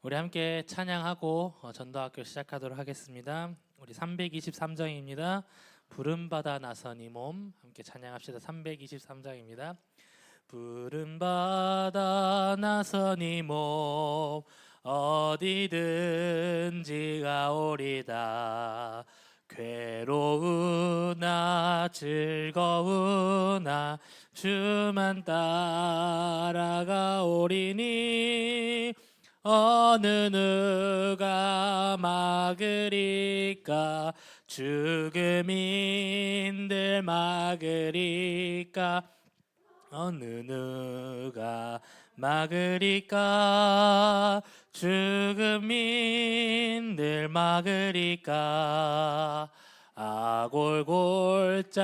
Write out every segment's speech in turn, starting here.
우리 함께 찬양하고 전도학교 시작하도록 하겠습니다. 우리 323장입니다. 부름받아 나선 이 몸 함께 찬양합시다. 323장입니다. 부름받아 나선 이 몸 어디든지 가오리다. 괴로우나 즐거우나 주만 따라가오리니 어느 누가 막으리까. 죽음인들 막으리까. 어느 누가 막으리까. 죽음인들 막으리까. 아골골짝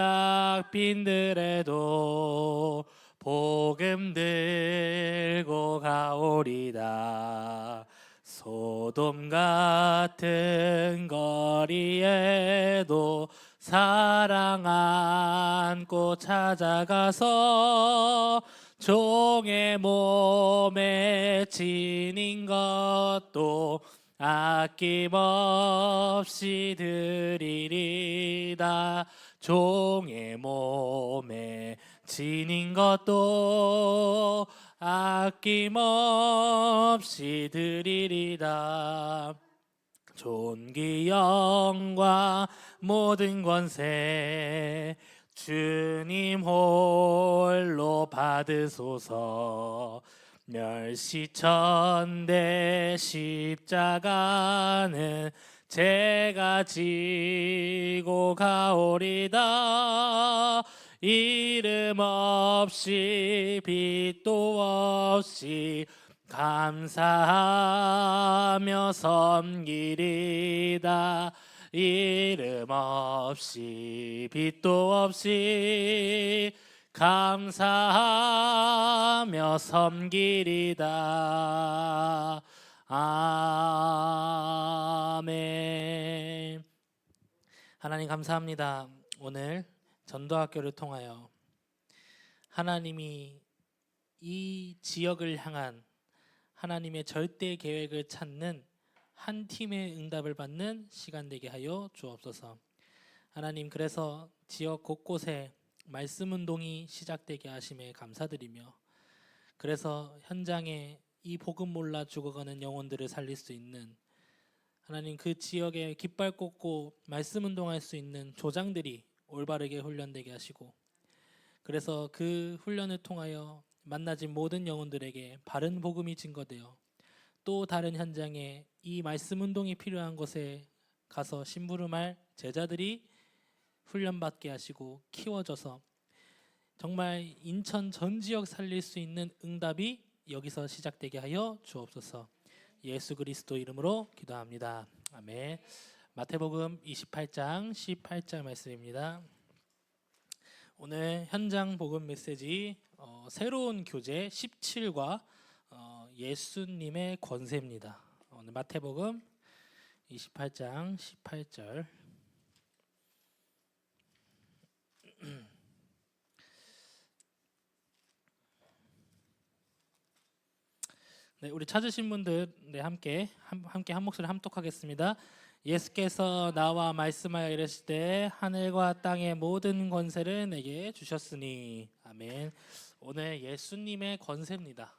빈들에도 복음 들고 가오리다. 소돔 같은 거리에도 사랑 안고 찾아가서 종의 몸에 지닌 것도 아낌없이 드리리다. 종의 몸에 지닌 것도 아낌없이 드리리다. 존귀 영광 모든 권세 주님 홀로 받으소서. 멸시천대 십자가는 제가 지고 가오리다. 이름 없이 빛도 없이 감사하며 섬기리다. 이름 없이 빛도 없이 감사하며 섬기리다. 아멘. 하나님 감사합니다. 오늘 전도학교를 통하여 하나님이 이 지역을 향한 하나님의 절대 계획을 찾는 한 팀의 응답을 받는 시간 되게 하여 주옵소서. 하나님, 그래서 지역 곳곳에 말씀 운동이 시작되게 하심에 감사드리며, 그래서 현장에 이 복음 몰라 죽어가는 영혼들을 살릴 수 있는, 하나님 그 지역에 깃발 꽂고 말씀 운동할 수 있는 조장들이 올바르게 훈련되게 하시고, 그래서 그 훈련을 통하여 만나진 모든 영혼들에게 바른 복음이 증거되어 또 다른 현장에 이 말씀 운동이 필요한 곳에 가서 심부름할 제자들이 훈련받게 하시고 키워져서 정말 인천 전 지역 살릴 수 있는 응답이 여기서 시작되게 하여 주옵소서. 예수 그리스도 이름으로 기도합니다. 아멘. 마태복음 28장 18절 말씀입니다. 오늘 현장 복음 메시지 새로운 교재 17과 예수님의 권세입니다. 오늘 마태복음 28장 18절. 네, 우리 찾으신 분들 함께 한 목소리 함독하겠습니다. 예수께서 나와 말씀하여 이르시되 하늘과 땅의 모든 권세를 내게 주셨으니. 아멘. 오늘 예수님의 권세입니다.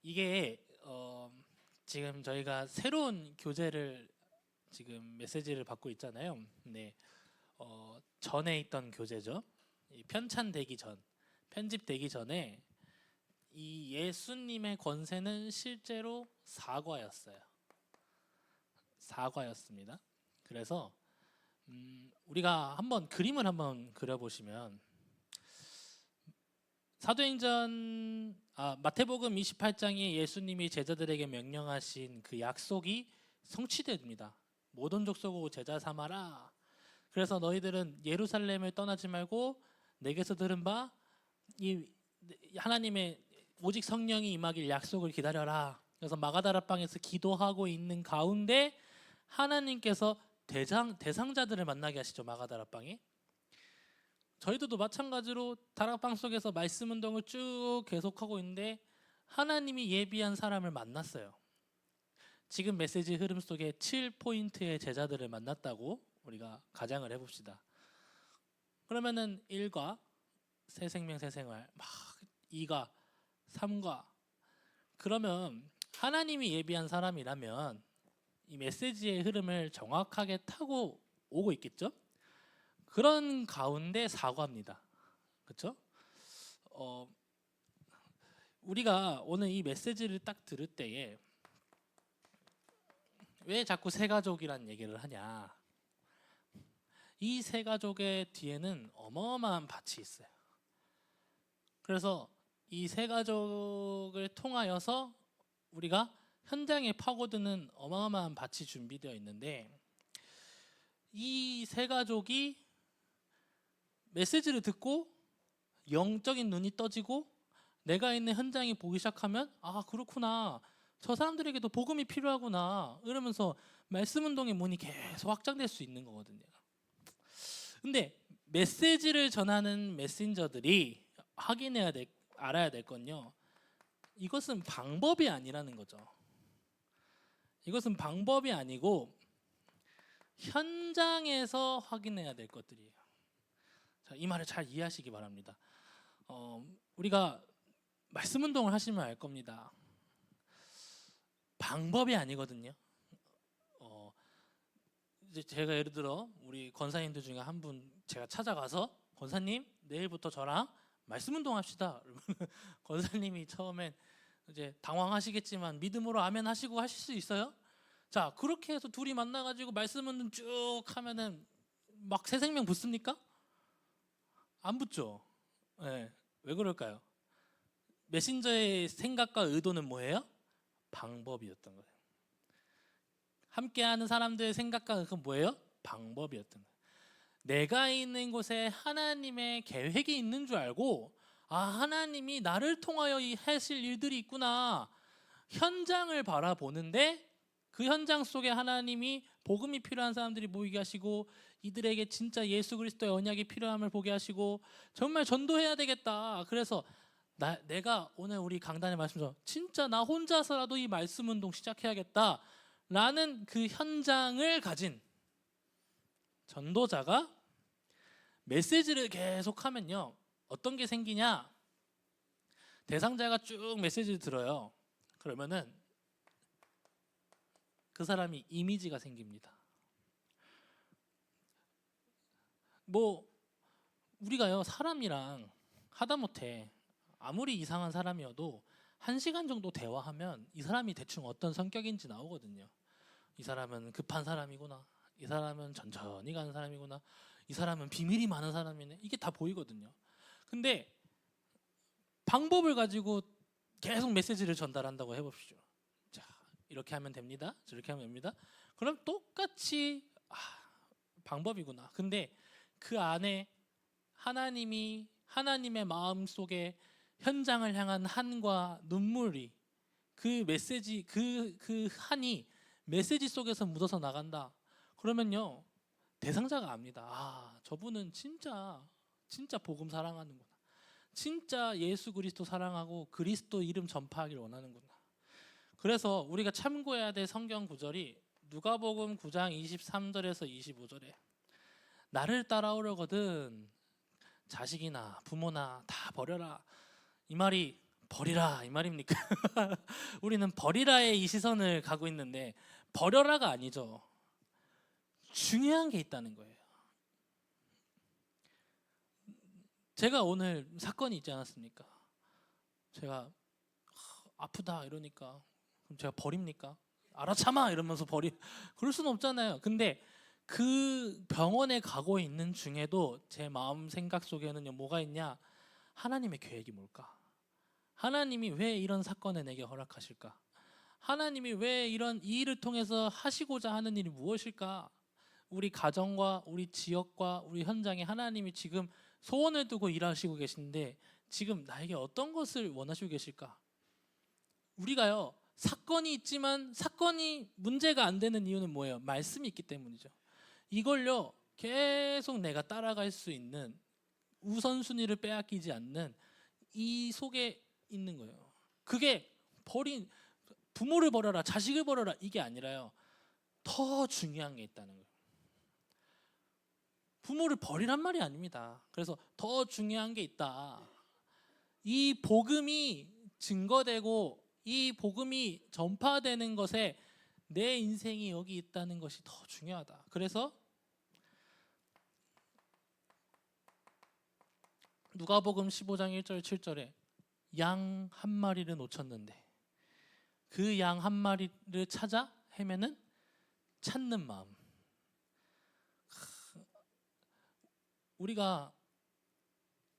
이게 지금 저희가 새로운 교재를 지금 메시지를 받고 있잖아요. 네, 전에 있던 교재죠. 편찬되기 전, 편집되기 전에 이 예수님의 권세는 실제로 사과였습니다. 그래서 우리가 한번 그림을 한번 그려보시면 사도행전 마태복음 28장에 예수님이 제자들에게 명령하신 그 약속이 성취됩니다. 모든 족속으로 제자 삼아라. 그래서 너희들은 예루살렘을 떠나지 말고 내게서 들은 바 이 하나님의 오직 성령이 임하길 약속을 기다려라. 그래서 마가다라 방에서 기도하고 있는 가운데 하나님께서 대상자들을 만나게 하시죠. 마가다라 방에 저희들도 마찬가지로 다락방 속에서 말씀 운동을 쭉 계속하고 있는데 하나님이 예비한 사람을 만났어요. 지금 메시지 흐름 속에 7포인트의 제자들을 만났다고 우리가 가정을 해봅시다. 그러면은 1과 새 생명 새 생활, 막 2가 3과, 그러면 하나님이 예비한 사람이라면 이 메시지의 흐름을 정확하게 타고 오고 있겠죠? 그런 가운데 4과입니다. 그렇죠? 우리가 오늘 이 메시지를 딱 들을 때에 왜 자꾸 세 가족이란 얘기를 하냐? 이 세 가족의 뒤에는 어마어마한 밭이 있어요. 그래서 이 세 가족을 통하여서 우리가 현장에 파고드는 어마어마한 밭이 준비되어 있는데, 이 세 가족이 메시지를 듣고 영적인 눈이 떠지고 내가 있는 현장이 보기 시작하면, 아 그렇구나, 저 사람들에게도 복음이 필요하구나, 이러면서 말씀 운동의 문이 계속 확장될 수 있는 거거든요. 근데 메시지를 전하는 메신저들이 알아야 될 건요, 이것은 방법이 아니라는 거죠. 이것은 방법이 아니고 현장에서 확인해야 될 것들이에요. 자, 이 말을 잘 이해하시기 바랍니다. 우리가 말씀 운동을 하시면 알 겁니다. 방법이 아니거든요. 이제 제가 예를 들어 우리 권사님들 중에 한 분 제가 찾아가서, 권사님 내일부터 저랑 말씀 운동 합시다. 권사님이 처음엔 이제 당황하시겠지만 믿음으로 아멘 하시고 하실 수 있어요? 자, 그렇게 해서 둘이 만나가지고 말씀 운동 쭉 하면은 막 새 생명 붙습니까? 안 붙죠. 네. 왜 그럴까요? 메신저의 생각과 의도는 뭐예요? 방법이었던 거예요. 함께하는 사람들의 생각과 그건 뭐예요? 방법이었던 거예요. 내가 있는 곳에 하나님의 계획이 있는 줄 알고, 아 하나님이 나를 통하여 하실 일들이 있구나, 현장을 바라보는데 그 현장 속에 하나님이 복음이 필요한 사람들이 모이게 하시고, 이들에게 진짜 예수 그리스도의 언약이 필요함을 보게 하시고, 정말 전도해야 되겠다. 그래서 내가 오늘 우리 강단의 말씀처럼 진짜 나 혼자서라도 이 말씀 운동 시작해야겠다 라는 그 현장을 가진 전도자가 메시지를 계속하면요, 어떤 게 생기냐? 대상자가 쭉 메시지를 들어요. 그러면은 그 사람이 이미지가 생깁니다. 뭐 우리가요, 사람이랑 하다못해 아무리 이상한 사람이어도 1시간 정도 대화하면 이 사람이 대충 어떤 성격인지 나오거든요. 이 사람은 급한 사람이구나, 이 사람은 천천히 가는 사람이구나, 이 사람은 비밀이 많은 사람이네, 이게 다 보이거든요. 근데 방법을 가지고 계속 메시지를 전달한다고 해봅시죠. 자, 이렇게 하면 됩니다, 저렇게 하면 됩니다. 그럼 똑같이 방법이구나. 근데 그 안에 하나님의 마음 속에 현장을 향한 한과 눈물이, 그 메시지, 그 한이 메시지 속에서 묻어서 나간다. 그러면요, 대상자가 압니다. 아, 저분은 진짜 복음 사랑하는구나, 진짜 예수 그리스도 사랑하고 그리스도 이름 전파하기를 원하는구나. 그래서 우리가 참고해야 될 성경 구절이 누가복음 9장 23절에서 25절에 나를 따라오려거든 자식이나 부모나 다 버려라, 이 말이 버리라 이 말입니까? 우리는 버리라의 이 시선을 가고 있는데, 버려라가 아니죠. 중요한 게 있다는 거예요. 제가 오늘 사건이 있지 않았습니까? 제가 아프다 이러니까 그럼 제가 버립니까? 알아참아 이러면서 그럴 수는 없잖아요. 근데 그 병원에 가고 있는 중에도 제 마음 생각 속에는요, 뭐가 있냐? 하나님의 계획이 뭘까? 하나님이 왜 이런 사건을 내게 허락하실까? 하나님이 왜 이 일을 통해서 하시고자 하는 일이 무엇일까? 우리 가정과 우리 지역과 우리 현장에 하나님이 지금 소원을 두고 일하시고 계신데 지금 나에게 어떤 것을 원하시고 계실까? 우리가요, 사건이 있지만 사건이 문제가 안 되는 이유는 뭐예요? 말씀이 있기 때문이죠. 이걸요 계속 내가 따라갈 수 있는 우선순위를 빼앗기지 않는 이 속에 있는 거예요. 그게 부모를 버려라, 자식을 버려라 이게 아니라요. 더 중요한 게 있다는 거예요. 부모를 버리란 말이 아닙니다. 그래서 더 중요한 게 있다. 이 복음이 증거되고 이 복음이 전파되는 것에 내 인생이 여기 있다는 것이 더 중요하다. 그래서 누가복음 15장 1절 7절에 양 한 마리를 놓쳤는데 그 양 한 마리를 찾아 헤매는 찾는 마음. 우리가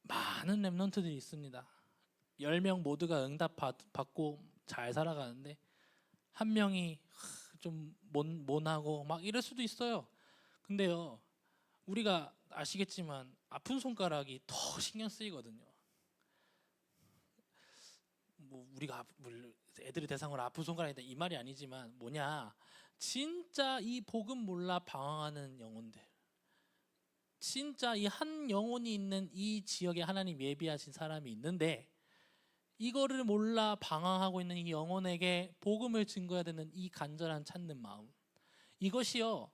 많은 렘넌트들이 있습니다. 10명 모두가 응답 받고 잘 살아가는데 한 명이 좀 모나고 막 이럴 수도 있어요. 근데요, 우리가 아시겠지만 아픈 손가락이 더 신경 쓰이거든요. 뭐 우리가 애들이 대상으로 아픈 손가락이다 이 말이 아니지만 뭐냐, 진짜 이 복음 몰라 방황하는 영혼들, 진짜 이 한 영혼이 있는 이 지역에 하나님 예비하신 사람이 있는데 이거를 몰라 방황하고 있는 이 영혼에게 복음을 증거해야 되는 이 간절한 찾는 마음, 이것이요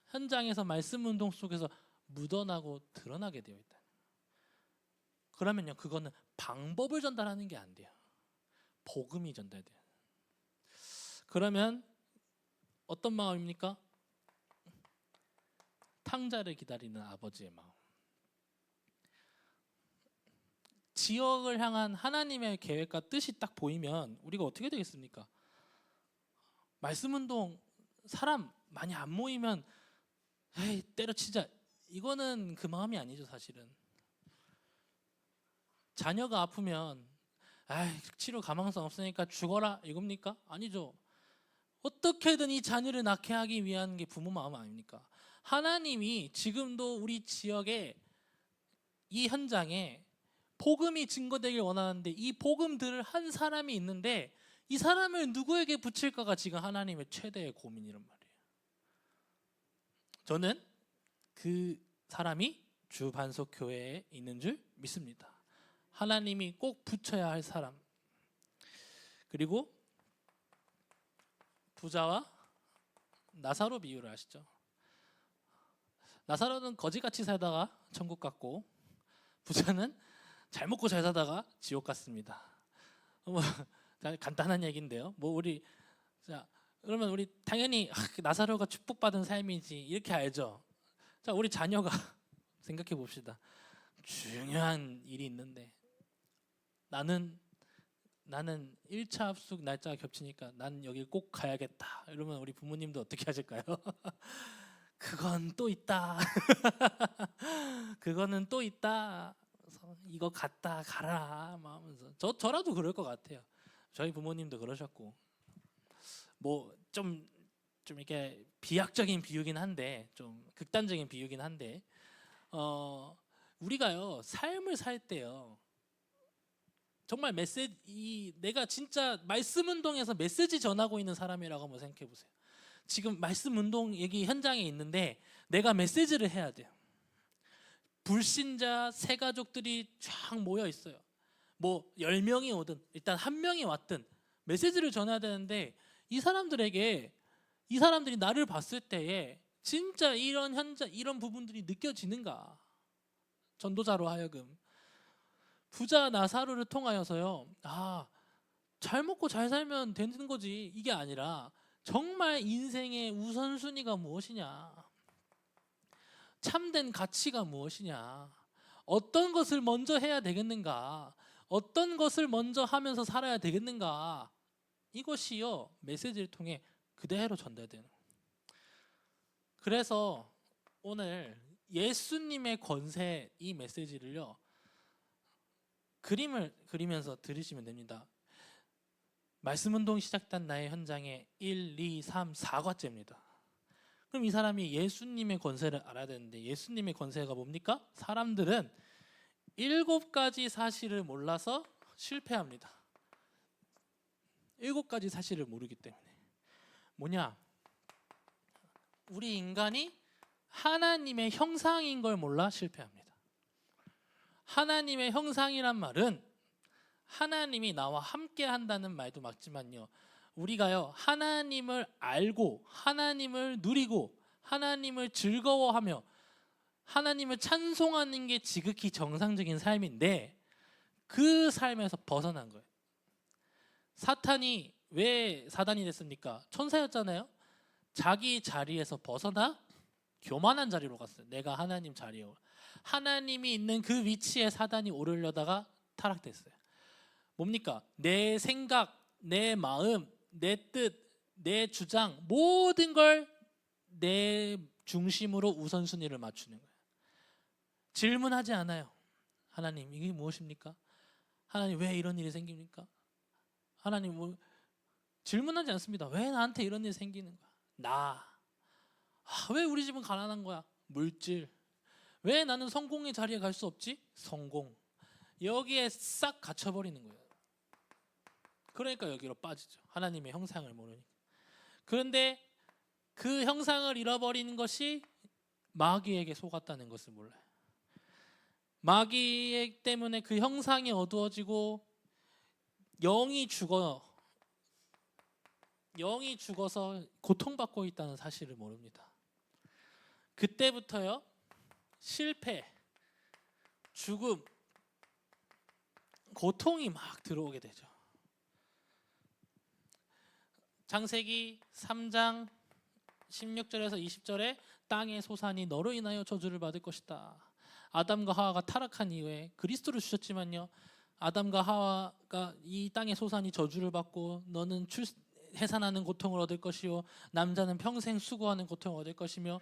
현장에서 말씀 운동 속에서 묻어나고 드러나게 되어 있다. 그러면요, 그거는 방법을 전달하는 게 안 돼요. 복음이 전달돼요. 그러면 어떤 마음입니까? 탕자를 기다리는 아버지의 마음. 지역을 향한 하나님의 계획과 뜻이 딱 보이면 우리가 어떻게 되겠습니까? 말씀운동 사람 많이 안 모이면 에이 때려치자, 이거는 그 마음이 아니죠. 사실은 자녀가 아프면 치료 가망성 없으니까 죽어라 이겁니까? 아니죠. 어떻게든 이 자녀를 낳게 하기 위한 게 부모 마음 아닙니까? 하나님이 지금도 우리 지역에 이 현장에 복음이 증거되길 원하는데 이 복음들을 한 사람이 있는데 이 사람을 누구에게 붙일까가 지금 하나님의 최대의 고민이란 말이에요. 저는 그 사람이 주반석교회에 있는 줄 믿습니다. 하나님이 꼭 붙여야 할 사람. 그리고 부자와 나사로 비유를 아시죠? 나사로는 거지같이 살다가 천국 갔고 부자는 잘 먹고 잘 사다가 지옥 갔습니다. 간단한 얘기인데요. 그러면 우리 당연히 나사로가 축복받은 삶이지 이렇게 알죠. 자, 우리 자녀가 생각해 봅시다. 중요한 일이 있는데 나는 1차 합숙 날짜가 겹치니까 난 여기 꼭 가야겠다. 이러면 우리 부모님도 어떻게 하실까요? 그건 또 있다. 그거는 또 있다. 이거 갔다 가라 하면서 저라도 그럴 것 같아요. 저희 부모님도 그러셨고 좀 이렇게 비약적인 비유긴 한데 좀 극단적인 비유긴 한데 우리가요 삶을 살 때요 정말 내가 진짜 말씀 운동에서 메시지 전하고 있는 사람이라고 한번 생각해 보세요. 지금 말씀 운동 얘기 현장에 있는데 내가 메시지를 해야 돼요. 불신자 새 가족들이 쫙 모여 있어요. 10명이 오든 일단 한 명이 왔든 메시지를 전해야 되는데 이 사람들이 나를 봤을 때에 진짜 이런 부분들이 느껴지는가? 전도자로 하여금 부자 나사로를 통하여서요. 잘 먹고 잘 살면 되는 거지 이게 아니라 정말 인생의 우선순위가 무엇이냐? 참된 가치가 무엇이냐? 어떤 것을 먼저 해야 되겠는가? 어떤 것을 먼저 하면서 살아야 되겠는가? 이것이요 메시지를 통해 그대로 전달되는 거예요. 그래서 오늘 예수님의 권세 이 메시지를요 그림을 그리면서 들으시면 됩니다. 말씀 운동 시작된 나의 현장에 1, 2, 3, 4과째입니다. 그럼 이 사람이 예수님의 권세를 알아야 되는데 예수님의 권세가 뭡니까? 사람들은 7가지 사실을 몰라서 실패합니다. 7가지 사실을 모르기 때문에. 뭐냐? 우리 인간이 하나님의 형상인 걸 몰라 실패합니다. 하나님의 형상이란 말은 하나님이 나와 함께 한다는 말도 맞지만요, 우리가요 하나님을 알고 하나님을 누리고 하나님을 즐거워하며 하나님을 찬송하는 게 지극히 정상적인 삶인데 그 삶에서 벗어난 거예요. 사탄이 왜 사단이 됐습니까? 천사였잖아요. 자기 자리에서 벗어나 교만한 자리로 갔어요. 내가 하나님 자리에 하나님이 있는 그 위치에 사단이 오르려다가 타락됐어요. 뭡니까? 내 생각, 내 마음, 내 뜻, 내 주장 모든 걸 내 중심으로 우선순위를 맞추는 거예요. 질문하지 않아요. 하나님 이게 무엇입니까? 하나님 왜 이런 일이 생깁니까? 하나님 질문하지 않습니다. 왜 나한테 이런 일이 생기는 거야? 왜 우리 집은 가난한 거야? 물질. 왜 나는 성공의 자리에 갈 수 없지? 성공. 여기에 싹 갇혀버리는 거예요. 그러니까 여기로 빠지죠. 하나님의 형상을 모르니까. 그런데 그 형상을 잃어버리는 것이 마귀에게 속았다는 것을 몰라요. 마귀 때문에 그 형상이 어두워지고 영이 죽어서 고통받고 있다는 사실을 모릅니다. 그때부터요 실패, 죽음, 고통이 막 들어오게 되죠. 창세기 3장 16절에서 20절에 땅의 소산이 너로 인하여 저주를 받을 것이다. 아담과 하와가 타락한 이후에 그리스도를 주셨지만요, 아담과 하와가 이 땅의 소산이 저주를 받고 너는 해산하는 고통을 얻을 것이요 남자는 평생 수고하는 고통을 얻을 것이며,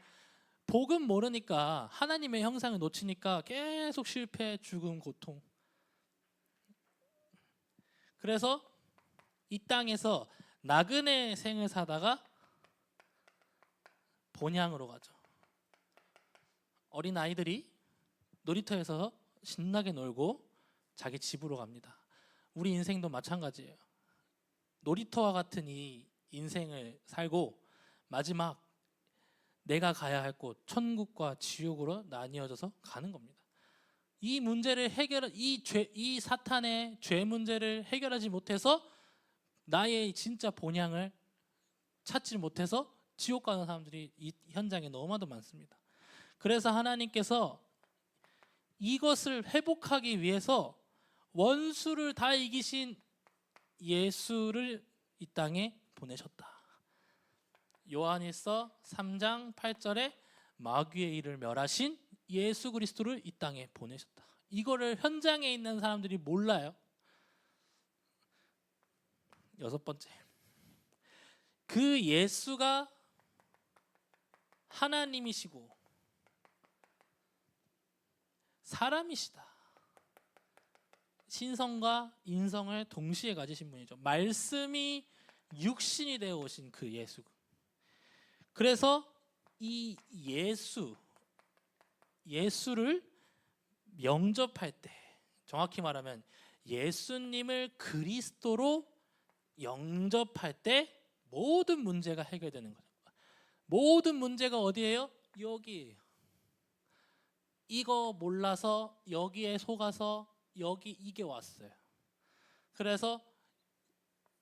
복음 모르니까 하나님의 형상을 놓치니까 계속 실패, 죽음, 고통. 그래서 이 땅에서 나그네 생을 사다가 본향으로 가죠. 어린 아이들이 놀이터에서 신나게 놀고 자기 집으로 갑니다. 우리 인생도 마찬가지예요. 놀이터와 같은 이 인생을 살고 마지막 내가 가야 할 곳 천국과 지옥으로 나뉘어져서 가는 겁니다. 이 문제를 이 사탄의 죄 문제를 해결하지 못해서 나의 진짜 본향을 찾지 못해서 지옥 가는 사람들이 이 현장에 너무나도 많습니다. 그래서 하나님께서 이것을 회복하기 위해서 원수를 다 이기신 예수를 이 땅에 보내셨다. 요한일서 3장 8절에 마귀의 일을 멸하신 예수 그리스도를 이 땅에 보내셨다. 이거를 현장에 있는 사람들이 몰라요. 여섯 번째, 그 예수가 하나님이시고 사람이시다. 신성과 인성을 동시에 가지신 분이죠. 말씀이 육신이 되어 오신 그 예수. 그래서 이 예수를 영접할 때, 정확히 말하면 예수님을 그리스도로 영접할 때 모든 문제가 해결되는 거죠. 모든 문제가 어디예요? 여기예요. 이거 몰라서 여기에 속아서 이게 왔어요. 그래서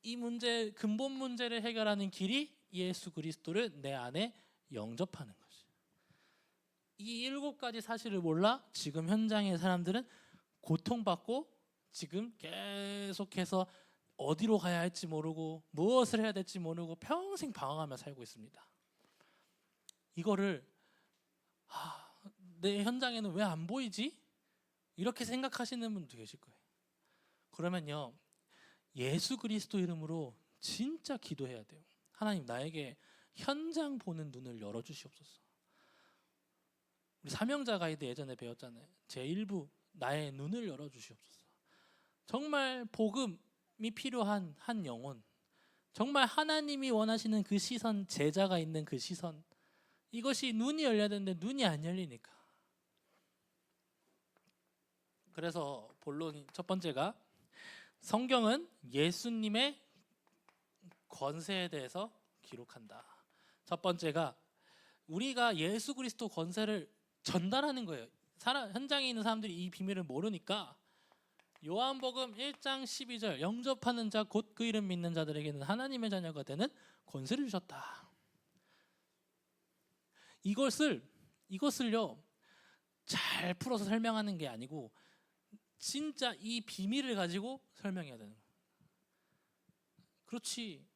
이 문제, 근본 문제를 해결하는 길이 예수 그리스도를 내 안에 영접하는 것이. 이 7가지 사실을 몰라 지금 현장의 사람들은 고통받고 지금 계속해서 어디로 가야 할지 모르고 무엇을 해야 될지 모르고 평생 방황하며 살고 있습니다. 이거를 내 현장에는 왜 안 보이지? 이렇게 생각하시는 분도 계실 거예요. 그러면요, 예수 그리스도 이름으로 진짜 기도해야 돼요. 하나님, 나에게 현장 보는 눈을 열어주시옵소서. 우리 사명자 가이드 예전에 배웠잖아요. 제1부 나의 눈을 열어주시옵소서. 정말 복음이 필요한 한 영혼, 정말 하나님이 원하시는 그 시선, 제자가 있는 그 시선, 이것이 눈이 열려야 되는데 눈이 안 열리니까. 그래서 본론 첫 번째가, 성경은 예수님의 권세에 대해서 기록한다. 첫 번째가 우리가 예수 그리스도 권세를 전달하는 거예요. 현장에 있는 사람들이 이 비밀을 모르니까 요한복음 1장 12절 영접하는 자 곧 그 이름 믿는 자들에게는 하나님의 자녀가 되는 권세를 주셨다. 이것을요 잘 풀어서 설명하는 게 아니고 진짜 이 비밀을 가지고 설명해야 되는 거예요. 그렇지.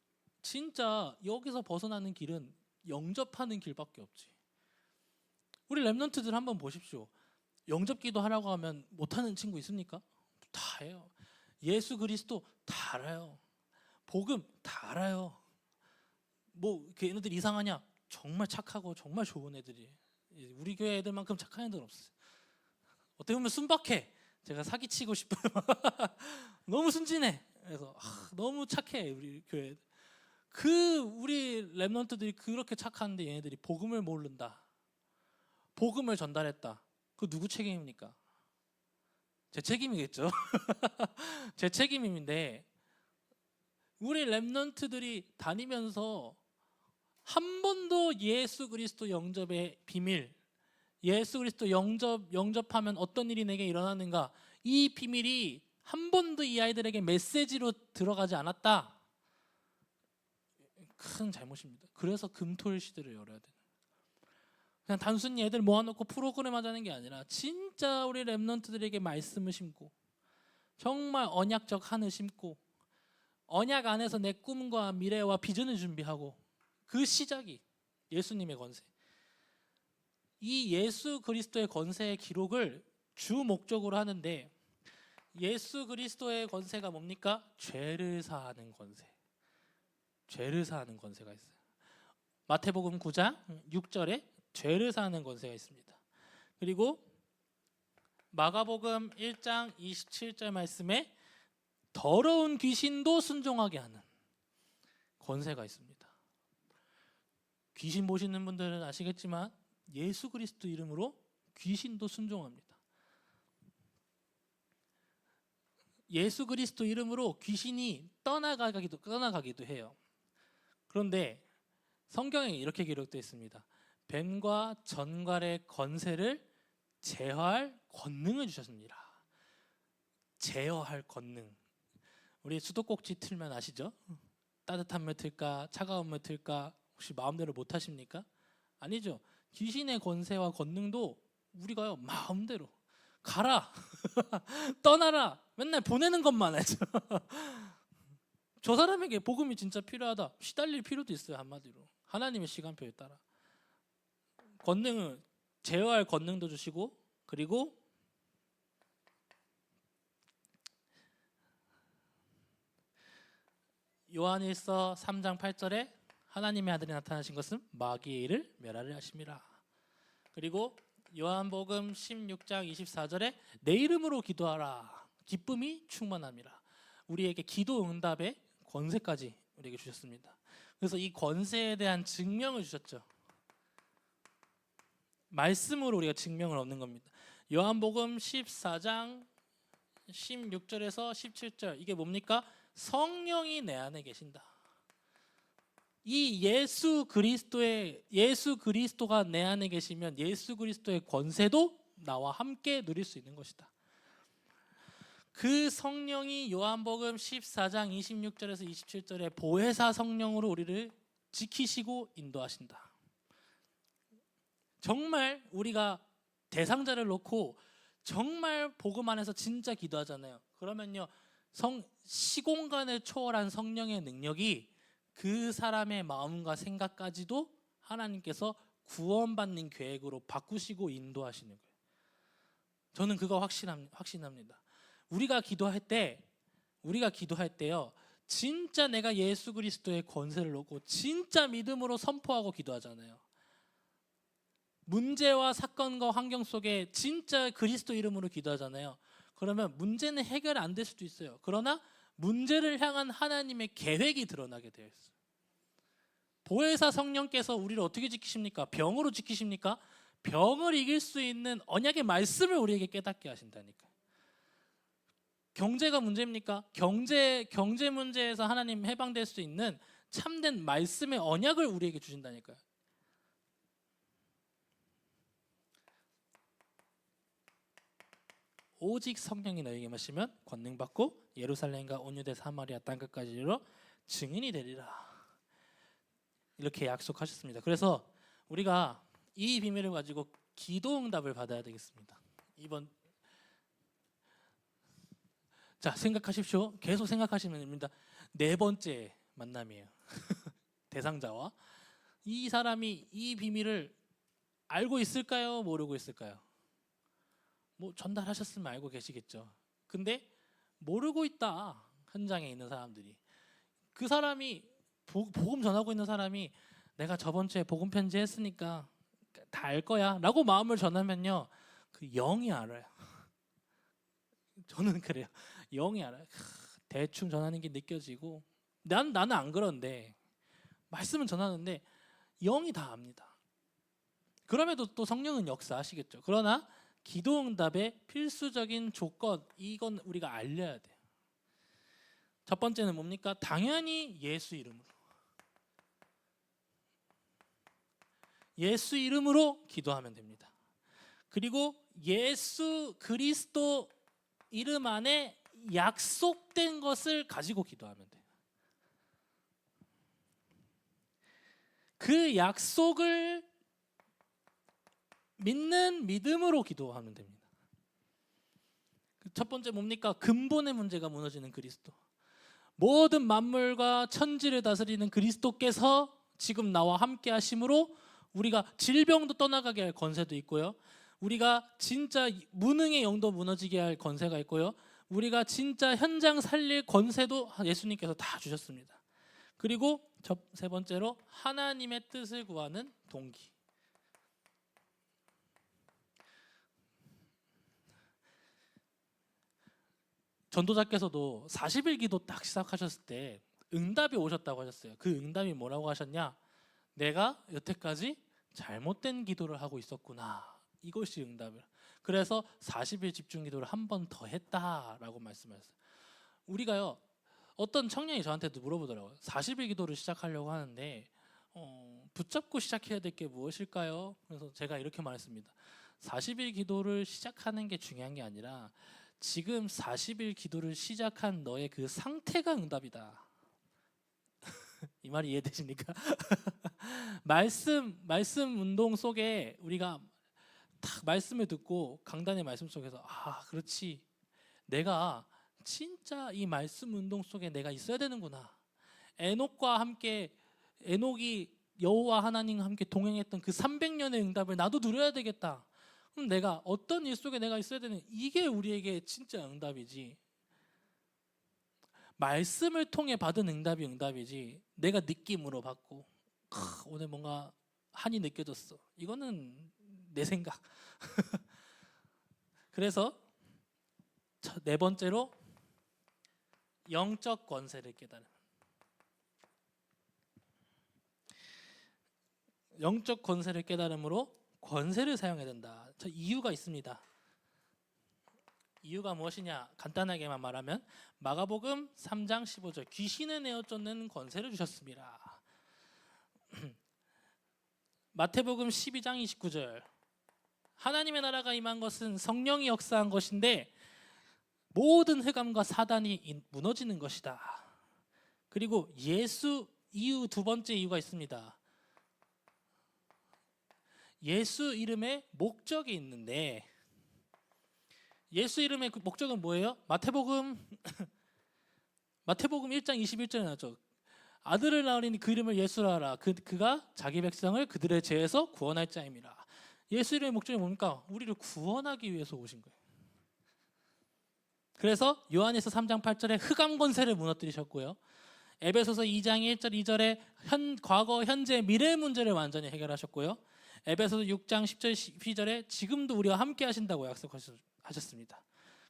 진짜 여기서 벗어나는 길은 영접하는 길밖에 없지. 우리 랩런트들 한번 보십시오. 영접기도 하라고 하면 못하는 친구 있습니까? 다 해요. 예수 그리스도 다 알아요. 복음 다 알아요. 뭐 걔네들 이상하냐? 정말 착하고 정말 좋은 애들이. 우리 교회 애들만큼 착한 애들 없어요. 어떻게 보면 순박해. 제가 사기치고 싶어요. 너무 순진해. 그래서 너무 착해 우리 교회. 우리 랩런트들이 그렇게 착한데 얘네들이 복음을 모른다. 복음을 전달했다. 그 누구 책임입니까? 제 책임이겠죠. 제 책임인데 우리 랩런트들이 다니면서 한 번도 예수 그리스도 영접의 비밀, 예수 그리스도 영접하면 어떤 일이 내게 일어나는가, 이 비밀이 한 번도 이 아이들에게 메시지로 들어가지 않았다. 큰 잘못입니다. 그래서 금토일 시대를 열어야 돼요. 그냥 단순히 애들 모아놓고 프로그램 하자는 게 아니라 진짜 우리 랩런트들에게 말씀을 심고 정말 언약적 한을 심고 언약 안에서 내 꿈과 미래와 비전을 준비하고 그 시작이 예수님의 권세. 이 예수 그리스도의 권세의 기록을 주 목적으로 하는데 예수 그리스도의 권세가 뭡니까? 죄를 사하는 권세. 죄를 사하는 권세가 있어요. 마태복음 9장 6절에 죄를 사하는 권세가 있습니다. 그리고 마가복음 1장 27절 말씀에 더러운 귀신도 순종하게 하는 권세가 있습니다. 귀신 보시는 분들은 아시겠지만 예수 그리스도 이름으로 귀신도 순종합니다. 예수 그리스도 이름으로 귀신이 떠나가기도 해요. 그런데 성경에 이렇게 기록되어 있습니다. 뱀과 전갈의 권세를 제어할 권능을 주셨습니다. 제어할 권능. 우리 수도꼭지 틀면 아시죠? 따뜻한 물 틀까 차가운 물 틀까 혹시 마음대로 못 하십니까? 아니죠. 귀신의 권세와 권능도 우리가요 마음대로 가라 떠나라 맨날 보내는 것만 하죠. 저 사람에게 복음이 진짜 필요하다. 시달릴 필요도 있어요. 한마디로 하나님의 시간표에 따라 권능을 제어할 권능도 주시고 그리고 요한일서 3장 8절에 하나님의 아들이 나타나신 것은 마귀의 일을 멸하려 하심이라. 그리고 요한복음 16장 24절에 내 이름으로 기도하라 기쁨이 충만함이라. 우리에게 기도 응답의 권세까지 우리에게 주셨습니다. 그래서 이 권세에 대한 증명을 주셨죠. 말씀으로 우리가 증명을 얻는 겁니다. 요한복음 14장 16절에서 17절 이게 뭡니까? 성령이 내 안에 계신다. 이 예수 그리스도가 내 안에 계시면 예수 그리스도의 권세도 나와 함께 누릴 수 있는 것이다. 그 성령이 요한복음 14장 26절에서 27절에 보혜사 성령으로 우리를 지키시고 인도하신다. 정말 우리가 대상자를 놓고 정말 복음 안에서 진짜 기도하잖아요. 그러면요 시공간을 초월한 성령의 능력이 그 사람의 마음과 생각까지도 하나님께서 구원받는 계획으로 바꾸시고 인도하시는 거예요. 저는 그거 확신합니다. 우리가 기도할 때요 진짜 내가 예수 그리스도의 권세를 놓고 진짜 믿음으로 선포하고 기도하잖아요. 문제와 사건과 환경 속에 진짜 그리스도 이름으로 기도하잖아요. 그러면 문제는 해결 안 될 수도 있어요. 그러나 문제를 향한 하나님의 계획이 드러나게 되어 있어요. 보혜사 성령께서 우리를 어떻게 지키십니까? 병으로 지키십니까? 병을 이길 수 있는 언약의 말씀을 우리에게 깨닫게 하신다니까요. 경제가 문제입니까? 경제 문제에서 하나님 해방될 수 있는 참된 말씀의 언약을 우리에게 주신다니까요. 오직 성령이 너에게 마시면 권능 받고 예루살렘과 온 유대 사마리아 땅 끝까지 이르러 증인이 되리라. 이렇게 약속하셨습니다. 그래서 우리가 이 비밀을 가지고 기도 응답을 받아야 되겠습니다. 이번 자 생각하십시오. 계속 생각하시면 됩니다. 네 번째 만남이에요. 대상자와 이 사람이 이 비밀을 알고 있을까요? 모르고 있을까요? 뭐 전달하셨으면 알고 계시겠죠. 근데 모르고 있다. 현장에 있는 사람들이 그 사람이 복음 전하고 있는 사람이 내가 저번 주에 복음 편지 했으니까 다 알 거야 라고 마음을 전하면요, 그 영이 알아요. 저는 그래요. 영이 알아요. 대충 전하는 게 느껴지고 나는 안 그런데 말씀은 전하는데 영이 다 압니다. 그럼에도 또 성령은 역사하시겠죠. 그러나 기도 응답의 필수적인 조건, 이건 우리가 알려야 돼요. 첫 번째는 뭡니까? 당연히 예수 이름으로. 예수 이름으로 기도하면 됩니다. 그리고 예수 그리스도 이름 안에 약속된 것을 가지고 기도하면 돼요. 그 약속을 믿는 믿음으로 기도하면 됩니다. 첫 번째 뭡니까? 근본의 문제가 무너지는 그리스도. 모든 만물과 천지를 다스리는 그리스도께서 지금 나와 함께 하심으로 우리가 질병도 떠나가게 할 권세도 있고요. 우리가 진짜 무능의 영도 무너지게 할 권세가 있고요. 우리가 진짜 현장 살릴 권세도 예수님께서 다 주셨습니다. 그리고 세 번째로 하나님의 뜻을 구하는 동기. 전도자께서도 40일 기도 딱 시작하셨을 때 응답이 오셨다고 하셨어요. 그 응답이 뭐라고 하셨냐? 내가 여태까지 잘못된 기도를 하고 있었구나. 이것이 응답을. 그래서 40일 집중 기도를 한 번 더 했다라고 말씀하셨어요. 우리가요, 어떤 청년이 저한테도 물어보더라고요. 40일 기도를 시작하려고 하는데 붙잡고 시작해야 될 게 무엇일까요? 그래서 제가 이렇게 말했습니다. 40일 기도를 시작하는 게 중요한 게 아니라 지금 40일 기도를 시작한 너의 그 상태가 응답이다. 이 말이 이해되십니까? 말씀 운동 속에 우리가 딱 말씀을 듣고 강단의 말씀 속에서 그렇지, 내가 진짜 이 말씀 운동 속에 내가 있어야 되는구나. 에녹과 함께 에녹이 여호와 하나님과 함께 동행했던 그 300년의 응답을 나도 누려야 되겠다. 그럼 내가 어떤 일 속에 내가 있어야 되는, 이게 우리에게 진짜 응답이지. 말씀을 통해 받은 응답이 응답이지 내가 느낌으로 받고 오늘 뭔가 한이 느껴졌어, 이거는 내 생각. 그래서 네 번째로 영적 권세를 깨달음. 영적 권세를 깨달음으로 권세를 사용해야 된다. 이유가 있습니다. 이유가 무엇이냐? 간단하게만 말하면 마가복음 3장 15절 귀신을 내어 쫓는 권세를 주셨습니다. 마태복음 12장 29절 하나님의 나라가 임한 것은 성령이 역사한 것인데 모든 흑암과 사단이 무너지는 것이다. 그리고 예수 이유, 두 번째 이유가 있습니다. 예수 이름에 목적이 있는데 예수 이름의 그 목적은 뭐예요? 마태복음 1장 21절에 나왔죠. 아들을 낳으리니 그 이름을 예수라 하라. 그가 자기 백성을 그들의 죄에서 구원할 자임이라. 예수 이름의 목적이 뭡니까? 우리를 구원하기 위해서 오신 거예요. 그래서 요한에서 3장 8절에 흑암 권세를 무너뜨리셨고요. 에베소서 2장 1절 2절에 과거, 현재, 미래의 문제를 완전히 해결하셨고요. 에베소서 6장 10절 12절에 지금도 우리와 함께 하신다고 약속하셨습니다.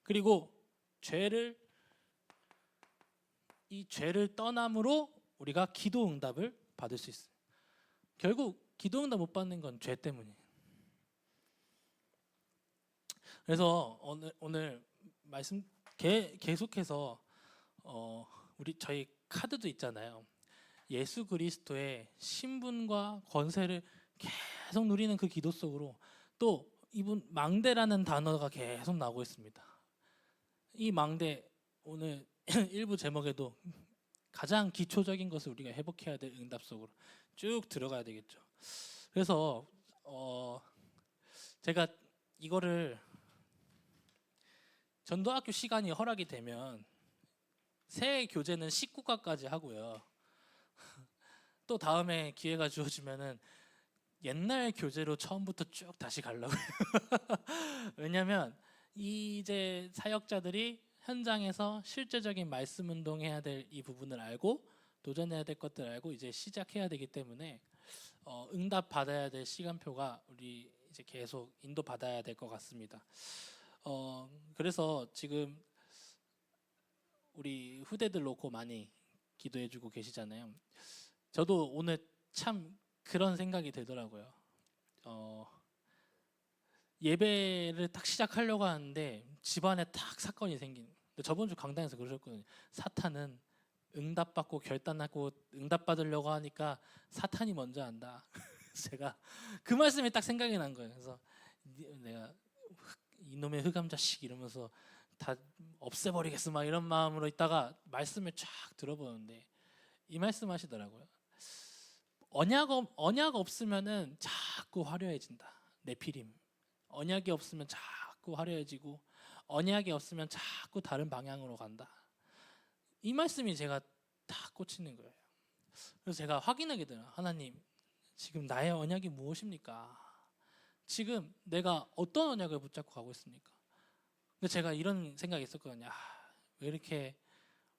그리고 이 죄를 떠남으로 우리가 기도 응답을 받을 수 있어요. 결국 기도 응답 못 받는 건 죄 때문이에요. 그래서 오늘 말씀 계속해서 저희 카드도 있잖아요. 예수 그리스도의 신분과 권세를 계속 누리는 그 기도 속으로 또 이분 망대라는 단어가 계속 나오고 있습니다. 이 망대 오늘 일부 제목에도 가장 기초적인 것을 우리가 회복해야 될 응답 속으로 쭉 들어가야 되겠죠. 그래서 제가 이거를 전도학교 시간이 허락이 되면 새 교재는 19과까지 하고요. 또 다음에 기회가 주어지면은 옛날 교재로 처음부터 쭉 다시 가려고요. 왜냐하면 이제 사역자들이 현장에서 실제적인 말씀 운동해야 될 이 부분을 알고 도전해야 될 것들을 알고 이제 시작해야 되기 때문에 응답 받아야 될 시간표가 우리 이제 계속 인도 받아야 될 것 같습니다. 그래서 지금 우리 후대들 놓고 많이 기도해주고 계시잖아요. 저도 오늘 참 그런 생각이 들더라고요. 예배를 딱 시작하려고 하는데 집안에 딱 사건이 생긴. 저번 주 강단에서 그러셨거든요. 사탄은 응답받고 결단하고 응답받으려고 하니까 사탄이 먼저 한다. 제가 그 말씀이 딱 생각이 난 거예요. 그래서 내가 이놈의 흑암 자식 이러면서 다 없애버리겠어 막 이런 마음으로 있다가 말씀을 쫙 들어보는데 이 말씀 하시더라고요. 언약 없으면은 자꾸 화려해진다. 네피림. 언약이 없으면 자꾸 화려해지고 언약이 없으면 자꾸 다른 방향으로 간다. 이 말씀이 제가 다 꽂히는 거예요. 그래서 제가 확인하게 돼요. 하나님, 지금 나의 언약이 무엇입니까? 지금 내가 어떤 언약을 붙잡고 가고 있습니까? 근데 제가 이런 생각이 있었거든요. 왜 이렇게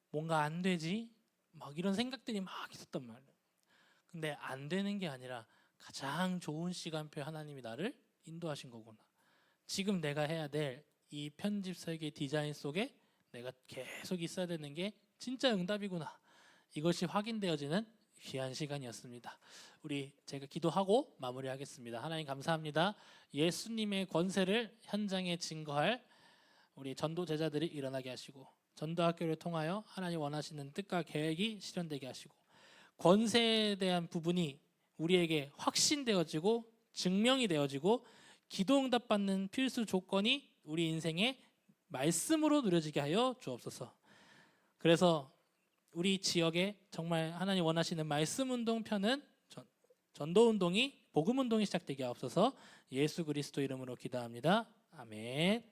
뭔가 안 되지? 막 이런 생각들이 막 있었단 말이에요. 근데 안 되는 게 아니라 가장 좋은 시간표에 하나님이 나를 인도하신 거구나. 지금 내가 해야 될 이 편집 설계 디자인 속에 내가 계속 있어야 되는 게 진짜 응답이구나. 이것이 확인되어지는 귀한 시간이었습니다. 제가 기도하고 마무리하겠습니다. 하나님 감사합니다. 예수님의 권세를 현장에 증거할 우리 전도 제자들이 일어나게 하시고 전도학교를 통하여 하나님 원하시는 뜻과 계획이 실현되게 하시고 권세에 대한 부분이 우리에게 확신되어지고 증명이 되어지고 기도 응답 받는 필수 조건이 우리 인생의 말씀으로 누려지게 하여 주옵소서. 그래서 우리 지역에 정말 하나님 원하시는 말씀 운동 편은 전도 운동이 복음 운동이 시작되게 하옵소서. 예수 그리스도 이름으로 기도합니다. 아멘.